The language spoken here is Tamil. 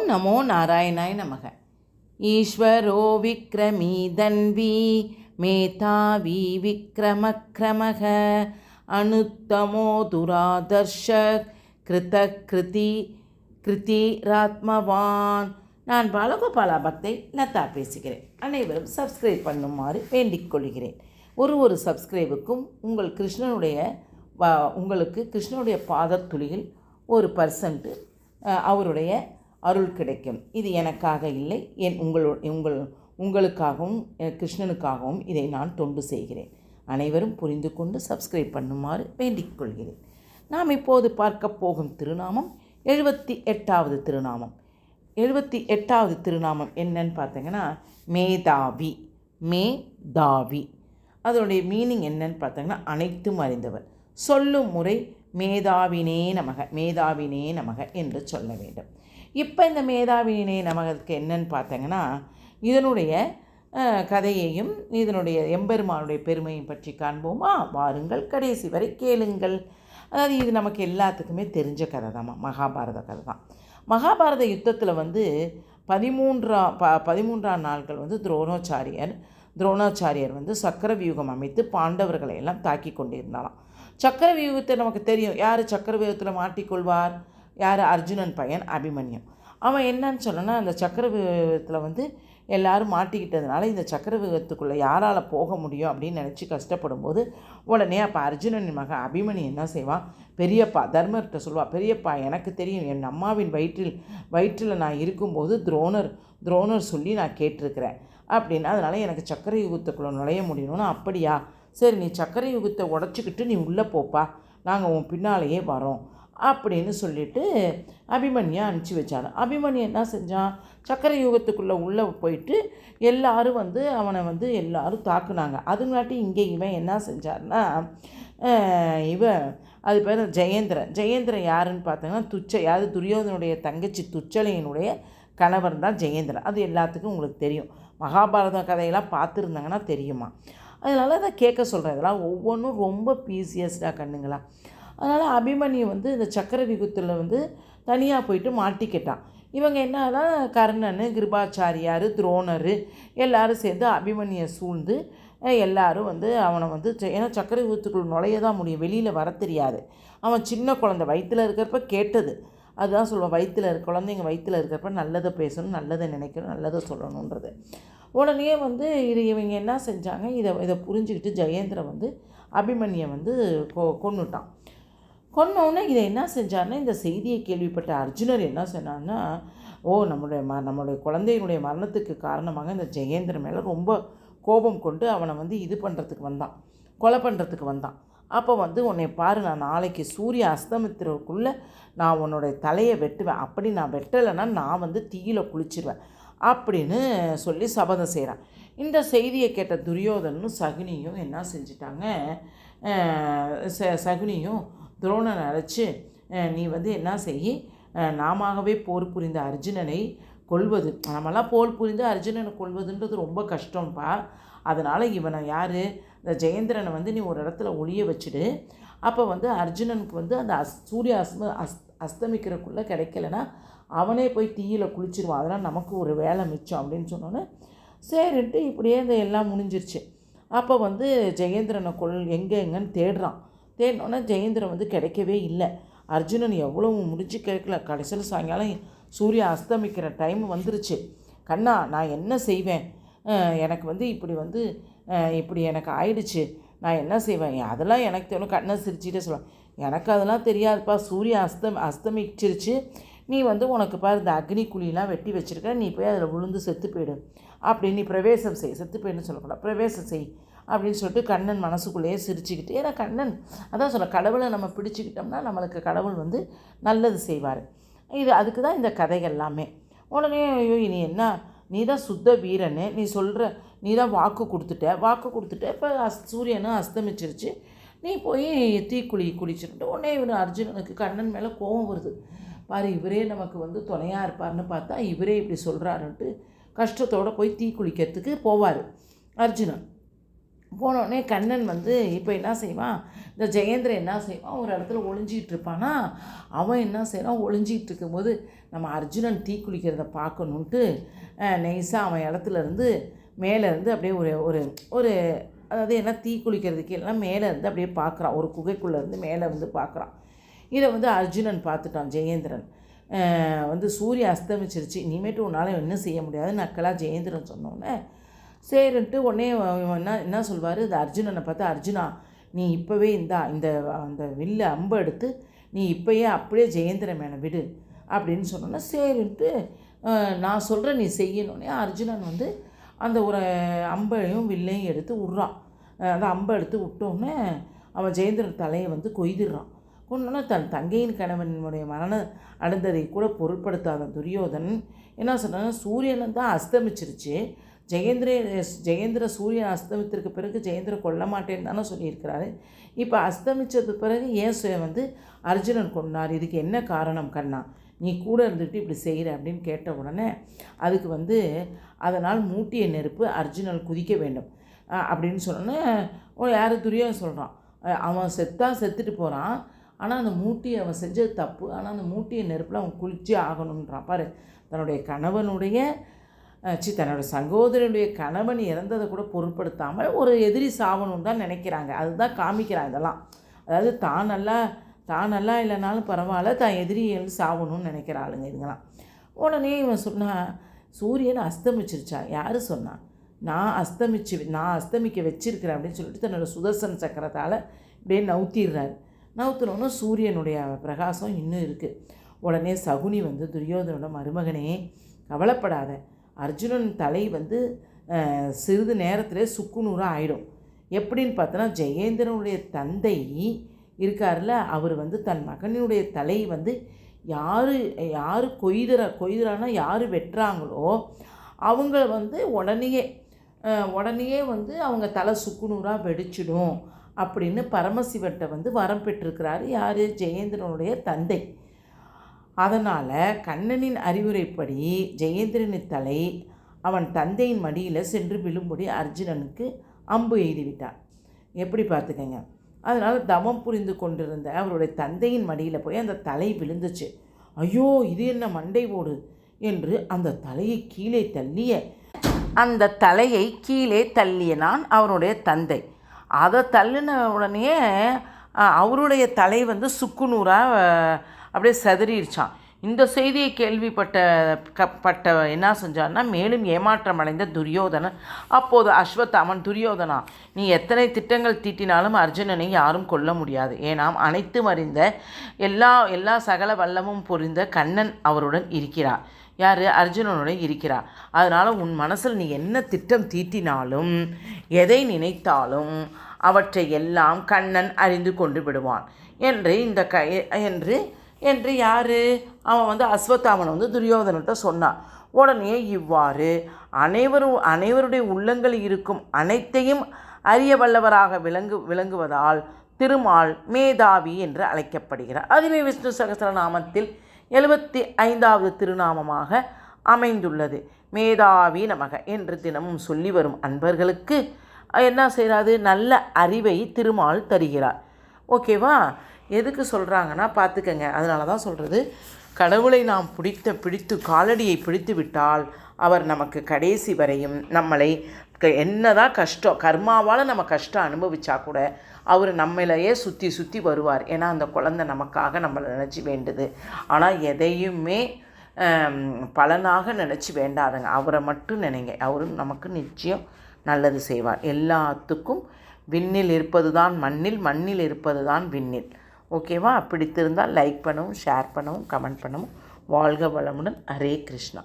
நமோ நாராயணாய நமக. ஈஸ்வரோ விக்ரமீ தன்வி மேதாவி விக்ரமக்ரமக அனுத்தமோ துராதர்ஷ கிருத கிருதி கிருதிராத்மவான். நான் பாலகோபாலா பக்தை லதா பேசுகிறேன். அனைவரும் சப்ஸ்கிரைப் பண்ணுமாறு வேண்டிக் கொள்கிறேன். ஒரு சப்ஸ்கிரைபுக்கும் உங்களுக்கு கிருஷ்ணனுடைய பாதத்துளியில் 1% அவருடைய அருள் கிடைக்கும். இது எனக்காக இல்லை, உங்களுக்காகவும் கிருஷ்ணனுக்காகவும் இதை நான் தொண்டு செய்கிறேன். அனைவரும் புரிந்து கொண்டு சப்ஸ்கிரைப் பண்ணுமாறு வேண்டிக் கொள்கிறேன். நாம் இப்போது பார்க்க போகும் திருநாமம் 78வது திருநாமம். 78வது திருநாமம் என்னன்னு பார்த்தீங்கன்னா மேதாவி. மேதாவி அதனுடைய மீனிங் என்னன்னு பார்த்தீங்கன்னா அனைத்தும் அறிந்தவர். சொல்லும் முறை மேதாவினே நமக, மேதாவினே நமக என்று சொல்ல வேண்டும். இப்போ இந்த மேதாவினே நமகத்துக்கு என்னன்னு பார்த்தீங்கன்னா இதனுடைய கதையையும் இதனுடைய எம்பெருமானுடைய பெருமையும் பற்றி காண்போமா? வாருங்கள், கடைசி வரை கேளுங்கள். அதாவது இது நமக்கு எல்லாத்துக்குமே தெரிஞ்ச கதை தான், மகாபாரத கதை தான். மகாபாரத யுத்தத்தில் 13ஆம் நாட்கள் துரோணாச்சாரியர் சக்கர வியூகம் அமைத்து பாண்டவர்களை எல்லாம் தாக்கி கொண்டிருந்தாலாம். சக்கர வியூகத்தை நமக்கு தெரியும். யார் சக்கர வியூகத்தில் மாட்டிக்கொள்வார்? யார்? அர்ஜுனன் பையன் அபிமன்யு. அவன் என்னன்னு சொன்னா, அந்த சக்கர வியூகத்தில் எல்லோரும் மாட்டிக்கிட்டதுனால இந்த சக்கர வியூகத்துக்குள்ளே யாரால் போக முடியும் அப்படின்னு நினச்சி கஷ்டப்படும் போது உடனே அப்போ அர்ஜுனன் மகன் அபிமன்யு என்ன செய்வான்? பெரியப்பா தர்மர்கிட்ட சொல்லுவாள், பெரியப்பா எனக்கு தெரியும், என் அம்மாவின் வயிற்றில் நான் இருக்கும்போது துரோணர் சொல்லி நான் கேட்டிருக்கிறேன் அப்படின்னா, அதனால் எனக்கு சக்கர யுகத்துக்குள்ளே நுழைய முடியணும்னு. அப்படியா, சரி, நீ சக்கர யுகத்தை உடச்சிக்கிட்டு நீ உள்ளே போப்பா, நாங்கள் உன் பின்னாலேயே வரோம் அப்படின்னு சொல்லிட்டு அபிமன்யை அனுப்பிச்சி வச்சாங்க. அபிமன்யு என்ன செஞ்சான்? சக்கர யுகத்துக்குள்ளே உள்ளே போயிட்டு எல்லாரும் அவனை எல்லாரும் தாக்குனாங்க. அதுங்காட்டி இங்கே இவன் என்ன செஞ்சார்னா, அது பேர் ஜெயேந்திரன் யாருன்னு பார்த்தீங்கன்னா யாரு துரியோதனுடைய தங்கச்சி துச்சலையினுடைய கணவர் தான் ஜெயேந்திரன். அது எல்லாத்துக்கும் உங்களுக்கு தெரியும். மகாபாரத கதையெல்லாம் பார்த்துருந்தாங்கன்னா தெரியுமா? அதனால் அதை கேட்க சொல்கிறேன். இதெல்லாம் ஒவ்வொன்றும் ரொம்ப பீசியஸ்டாக கண்ணுங்களா. அதனால் அபிமன்யு இந்த சக்கர வியூகத்தில் தனியாக போயிட்டு மாட்டிக்கிட்டான். இவங்க என்னன்னா கர்ணன், கிருபாச்சாரியார், துரோணர் எல்லோரும் சேர்ந்து அபிமன்யை சூழ்ந்து எல்லோரும் அவனை ஏன்னா சக்கர வியூகத்துக்குள் நுழைய தான் முடியும், வெளியில் வர தெரியாது. அவன் சின்ன குழந்தை வயிற்றில் இருக்கிறப்ப கேட்டது. அதுதான் சொல்லுவாள், குழந்தைங்க வயிற்றில் இருக்கிறப்ப நல்லதை பேசணும், நல்லதை நினைக்கணும், நல்லதை சொல்லணுன்றது. உடனே இவங்க என்ன செஞ்சாங்க, இதை புரிஞ்சுக்கிட்டு ஜெயேந்திரன் அபிமன்யை கொன்னுட்டான். கொன்னோடனே இதை என்ன செஞ்சார்னா, இந்த செய்தியை கேள்விப்பட்ட அர்ஜுனர் என்ன சொன்னார்னா, நம்மளுடைய குழந்தையினுடைய மரணத்துக்கு காரணமாக இந்த ஜெயேந்திரன் மேலே ரொம்ப கோபம் கொண்டு அவனை இது பண்ணுறதுக்கு வந்தான், கொலை பண்ணுறதுக்கு வந்தான். அப்போ உன்னை பாரு, நான் நாளைக்கு சூரிய அஸ்தமித்திற்குள்ளே நான் உன்னுடைய தலையை வெட்டுவேன், அப்படி நான் வெட்டலைன்னா நான் தீயில குளிச்சிருவேன் அப்படின்னு சொல்லி சபதம் செய்கிறான். இந்த செய்தியை கேட்ட துரியோதனும் சகுனியும் என்ன செஞ்சிட்டாங்க, சகுனியும் துரோணனை அழைச்சி, நீ என்ன செய்யி, நாமவே போர் புரிந்த அர்ஜுனனை கொல்வது, நம்மளாம் போர் புரிந்து அர்ஜுனனை கொல்வதுன்றது ரொம்ப கஷ்டம்ப்பா. அதனால் இவனை யார், இந்த ஜெயேந்திரனை நீ ஒரு இடத்துல ஒளிய வச்சுடு. அப்போ அர்ஜுனனுக்கு அந்த சூரிய அஸ்தமிக்கிறக்குள்ளே கிடைக்கலன்னா அவனே போய் தீயில குளிச்சிருவான், அதெல்லாம் நமக்கு ஒரு வேலை மிச்சம் அப்படின்னு சொன்னோன்னே சரின்ட்டு இப்படியே இந்த எல்லாம் முடிஞ்சிருச்சு. அப்போ ஜெயேந்திரனை எங்கேன்னு தேடினோன்னே ஜெயேந்திரன் கிடைக்கவே இல்லை. அர்ஜுனன் எவ்வளவு முடிஞ்சு கேட்கல. கடைசியில் சாயங்காலம் சூரிய அஸ்தமிக்கிற டைம் வந்துருச்சு. கண்ணா, நான் என்ன செய்வேன், எனக்கு இப்படி எனக்கு ஆயிடுச்சு, நான் என்ன செய்வேன், அதெல்லாம் எனக்கு தெரியும். கண்ணை சிரிச்சுட்டே சொல்லுவேன், எனக்கு அதெல்லாம் தெரியாதுப்பா, சூரிய அஸ்தமிச்சிருச்சு, நீ உனக்கு பாரு இந்த அக்னி குழியெலாம் வெட்டி வச்சுருக்க, நீ போய் அதில் விழுந்து செத்து போயிடு அப்படின்னு, நீ பிரவேசம் செய், செத்து போயிடுன்னு சொல்லக்கூடாது, பிரவேசம் செய் அப்படின்னு சொல்லிட்டு கண்ணன் மனசுக்குள்ளேயே சிரிச்சுக்கிட்டு, ஏன்னா கண்ணன் அதான் சொல்ல, கடவுளை நம்ம பிடிச்சிக்கிட்டோம்னா நம்மளுக்கு கடவுள் நல்லது செய்வார். அதுக்கு தான் இந்த கதைகள் எல்லாமே. உடனே ஐயோ இனி என்ன, நீ தான் சுத்த வீரன்னு நீ தான் வாக்கு கொடுத்துட்ட, இப்போ சூரியனும் அஸ்தமிச்சிருச்சு, நீ போய் தீக்குழி குளிச்சுட்டு. உடனே அர்ஜுனனுக்கு கண்ணன் மேலே கோபம் வருது. பாரு, இவரே நமக்கு துணையாக இருப்பார்னு பார்த்தா இவரே இப்படி சொல்கிறாருன்ட்டு கஷ்டத்தோடு போய் தீ குளிக்கிறதுக்கு போவார் அர்ஜுனன். போனோடனே கண்ணன் வந்து இப்போ என்ன செய்வான், இந்த ஜெயேந்திரன் என்ன செய்வான், ஒரு இடத்துல ஒளிஞ்சிகிட்டு இருப்பானா, அவன் என்ன செய்வான், ஒளிஞ்சிகிட்டு இருக்கும்போது நம்ம அர்ஜுனன் தீ குளிக்கிறத பார்க்கணுன்ட்டு நைஸாக அவன் இடத்துலேருந்து மேலேருந்து அப்படியே ஒரு ஒரு ஒரு அதாவது என்ன தீ குளிக்கிறதுக்கு எல்லாம் மேலே இருந்து அப்படியே பார்க்குறான், ஒரு குகைக்குள்ளேருந்து மேலே வந்து பார்க்குறான். இதை வந்து அர்ஜுனன் பார்த்துட்டான். ஜெயேந்திரன் வந்து சூரியன் அஸ்தமிச்சிருச்சு, இனிமேட்டு உன்னால் என்ன செய்ய முடியாது நக்கலாக ஜெயேந்திரன் சொன்னோன்னே சரின்ட்டு உடனே என்ன சொல்வார், இந்த அர்ஜுனனை பார்த்து, அர்ஜுனா நீ இப்போவே இந்த அந்த வில்ல அம்பை எடுத்து நீ இப்போயே அப்படியே ஜெயேந்திரன் மேலே விடு அப்படின்னு சொன்னோன்னா சரின்ட்டு நான் சொல்கிறேன் நீ செய்யணுன்னே அர்ஜுனன் வந்து அந்த ஒரு அம்பையும் வில்லையும் எடுத்து விட்றான். அந்த அம்பை எடுத்து விட்டோன்னே அவன் ஜெயேந்திரன் தலையை வந்து கொய்திடுறான். கொண்டோன்னா தன் தங்கையின் கணவனுடைய மரணம் அடைந்ததை கூட பொருட்படுத்தாத துரியோதன் என்ன சொன்னான்னா, சூரியனை தான் அஸ்தமிச்சிருச்சு, ஜெயேந்திர சூரியன் அஸ்தமித்திற்கு பிறகு ஜெயேந்திரன் கொல்ல மாட்டேன்னு தானே சொல்லியிருக்கிறாரு. இப்போ அஸ்தமித்தது பிறகு ஏன் வந்து அர்ஜுனன் கொண்டார், இதுக்கு என்ன காரணம் கண்ணா, நீ கூட இருந்துட்டு இப்படி செய்கிற அப்படின்னு கேட்ட உடனே அதுக்கு வந்து அதனால் மூட்டிய நெருப்பு அர்ஜுனன் குதிக்க வேண்டும் அப்படின்னு சொன்னோன்னே யார் துரியோதனன் சொல்கிறான், அவன் செத்துட்டு போகிறான், ஆனால் அந்த மூட்டியை அவன் செஞ்சது தப்பு, ஆனால் அந்த மூட்டிய நெருப்பில் அவன் குளிச்சே ஆகணுன்றான். பாரு, தன்னுடைய தன்னோட சகோதரனுடைய கணவன் இறந்ததை கூட பொருட்படுத்தாமல் ஒரு எதிரி சாவணுன்னு தான் நினைக்கிறாங்க. அதுதான் காமிக்கிறான் இதெல்லாம். அதாவது தான் நல்லா இல்லைனாலும் பரவாயில்ல, தான் எதிரிகள் சாவணும்னு நினைக்கிற ஆளுங்க இதுங்களாம். உடனே இவன் சொன்னான், சூரியன் அஸ்தமிச்சிருச்சா, யார் சொன்னான், நான் அஸ்தமிக்க வச்சிருக்கிறேன் அப்படின்னு சொல்லிட்டு தன்னோட சுதர்சன சக்கரத்தால் இப்படியே நவுத்திடுறாரு. நவுத்தினோன்னு சூரியனுடைய பிரகாசம் இன்னும் இருக்குது. உடனே சகுனி வந்து துரியோதனோட மருமகனே கவலைப்படாத, அர்ஜுனன் தலை வந்து சிறிது நேரத்திலே சுக்குநூறாக ஆகிடும். எப்படின்னு பார்த்தோன்னா, ஜெயேந்திரனுடைய தந்தை இருக்கார்ல, அவர் வந்து தன் மகனுடைய தலை வந்து யார் கொய்துறான்னா யார் வெட்டுறாங்களோ அவங்க வந்து உடனேயே வந்து அவங்க தலை சுக்குநூறாக வெடிச்சிடும் அப்படின்னு பரமசிவன்கிட்ட வந்து வரம் பெற்றிருக்கிறாரு. யார், ஜெயேந்திரனுடைய தந்தை. அதனால் கண்ணனின் அறிவுரைப்படி ஜெயேந்திரனின் தலை அவன் தந்தையின் மடியில் சென்று விழும்படி அர்ஜுனனுக்கு அம்பு எய்துவிட்டார். எப்படி பார்த்துக்கங்க. அதனால் தவம் புரிந்து கொண்டிருந்த அவருடைய தந்தையின் மடியில் போய் அந்த தலை விழுந்துச்சு. ஐயோ, இது என்ன மண்டை ஓடு என்று அந்த தலையை கீழே தள்ளினான் அவருடைய தந்தை. அதை தள்ளின உடனே அவருடைய தலை வந்து சுக்குநூறாக அப்படியே சதுரிடுச்சான். இந்த செய்தியை கேள்விப்பட்ட என்ன செஞ்சான்னா, மேலும் ஏமாற்றம் அடைந்த துரியோதனன் அப்போது அஸ்வத்தாமன், துரியோதனா நீ எத்தனை திட்டங்கள் தீட்டினாலும் அர்ஜுனனை யாரும் கொல்ல முடியாது. ஏனாம் அனைத்தும் அறிந்த எல்லா சகல வல்லமும் புரிந்த கண்ணன் அவருடன் இருக்கிறார். யார், அர்ஜுனனுடன் இருக்கிறார். அதனால் உன் மனசில் நீ என்ன திட்டம் தீட்டினாலும் எதை நினைத்தாலும் அவற்றை எல்லாம் கண்ணன் அறிந்து கொண்டு விடுவான் என்று யார், அவன் வந்து அஸ்வத்தாமன் வந்து துரியோதனன்கிட்ட சொன்னான். உடனே இவ்வாறு அனைவருடைய உள்ளங்களில் இருக்கும் அனைத்தையும் அறிய வல்லவராக விளங்குவதால் திருமால் மேதாவி என்று அழைக்கப்படுகிறார். அதுவே விஷ்ணு சகஸ்ரநாமத்தில் 75வது திருநாமமாக அமைந்துள்ளது. மேதாவி நமக என்று தினமும் சொல்லி வரும் அன்பர்களுக்கு என்ன செய்கிறாரு, நல்ல அறிவை திருமால் தருகிறார். ஓகேவா? எதுக்கு சொல்கிறாங்கன்னா பார்த்துக்கங்க. அதனால தான் சொல்கிறது, கடவுளை நாம் பிடித்து காலடியை பிடித்து விட்டால் அவர் நமக்கு கடைசி வரையும் நம்மளை என்னதான் கஷ்டம் கர்மாவால் நம்ம கஷ்டம் அனுபவிச்சா கூட அவர் நம்மளையே சுற்றி வருவார். ஏன்னா அந்த குழந்தை நமக்காக நம்மளை நினச்சி வேண்டுது. ஆனால் எதையுமே பலனாக நினச்சி வேண்டாதங்க, அவரை மட்டும் நினைங்க. அவரும் நமக்கு நிச்சயம் நல்லது செய்வார். எல்லாத்துக்கும் விண்ணில் இருப்பது தான் மண்ணில், மண்ணில் இருப்பது தான் விண்ணில். ஓகேவா? பிடித்திருந்தால் லைக் பண்ணவும், ஷேர் பண்ணவும், கமெண்ட் பண்ணவும். வாழ்க வளமுடன். ஹரே கிருஷ்ணா.